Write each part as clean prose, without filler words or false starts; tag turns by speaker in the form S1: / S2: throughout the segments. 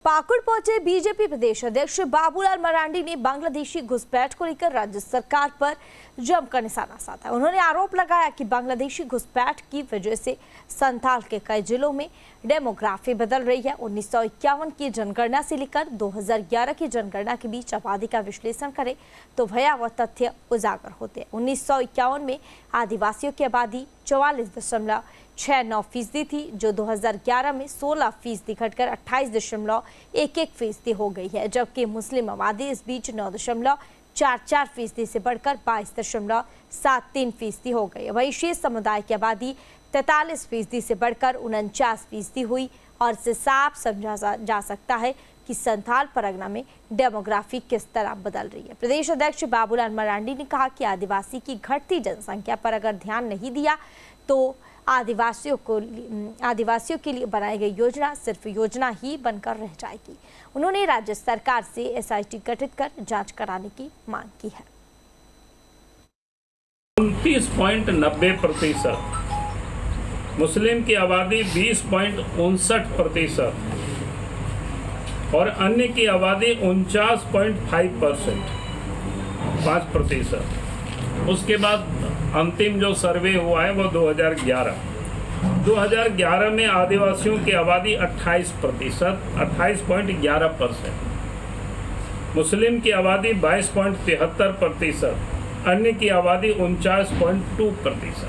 S1: पाकुड़ पहुंचे बीजेपी प्रदेश अध्यक्ष बाबूलाल मरांडी ने बांग्लादेशी घुसपैठ को लेकर राज्य सरकार पर जमकर निशाना साधा। उन्होंने आरोप लगाया कि बांग्लादेशी घुसपैठ की वजह से संथाल के कई जिलों में डेमोग्राफी बदल रही है। 1951 की जनगणना से लेकर 2011 की जनगणना के बीच आबादी का विश्लेषण करें तो भयावह तथ्य उजागर होते हैं। 1951 में आदिवासियों की आबादी 44.69% थी, जो 2011 में 16% घटकर 28.11% हो गई है, जबकि मुस्लिम आबादी इस बीच 9.44% से बढ़कर 22.73% हो गई। वहीं शेष समुदाय की आबादी 43% से बढ़कर 49% हुई और इससे साफ समझा जा सकता है कि संथाल परगना में डेमोग्राफी किस तरह बदल रही है। प्रदेश अध्यक्ष बाबूलाल मरांडी ने कहा कि आदिवासी की घटती जनसंख्या पर अगर ध्यान नहीं दिया तो आदिवासियों के लिए बनाई गई योजना सिर्फ योजना ही बनकर रह जाएगी। उन्होंने राज्य सरकार से एसआईटी गठित कर जांच कराने की मांग की है।
S2: 29.90%, मुस्लिम की आबादी 20.59% और अन्य की आबादी 49.5%। उसके बाद अंतिम जो सर्वे हुआ है वो 2011 में आदिवासियों की आबादी 28.11%, मुस्लिम की आबादी 22.73%, अन्य की आबादी 49.2%।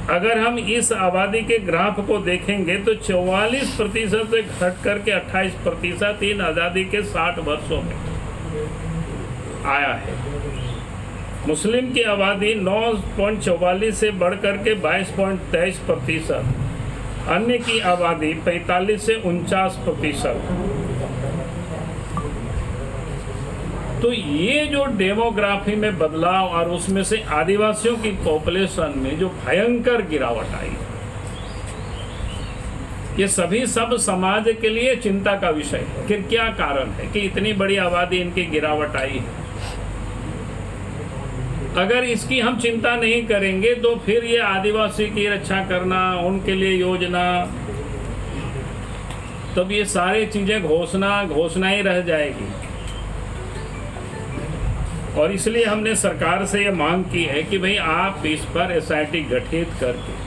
S2: अगर हम इस आबादी के ग्राफ को देखेंगे तो 44% से घट करके 28% इन आज़ादी के 60 वर्षों में आया है। मुस्लिम की आबादी 9.44 से बढ़कर के 22.23%, अन्य की आबादी 45 से 49%। तो ये जो डेमोग्राफी में बदलाव और उसमें से आदिवासियों की पॉपुलेशन में जो भयंकर गिरावट आई, ये सभी सब समाज के लिए चिंता का विषय है कि क्या कारण है कि इतनी बड़ी आबादी इनकी गिरावट आई है। अगर इसकी हम चिंता नहीं करेंगे तो फिर ये आदिवासी की रक्षा करना, उनके लिए योजना, तब ये सारी चीजें घोषणा ही रह जाएगी। और इसलिए हमने सरकार से ये मांग की है कि भाई आप इस पर एसआईटी गठित करके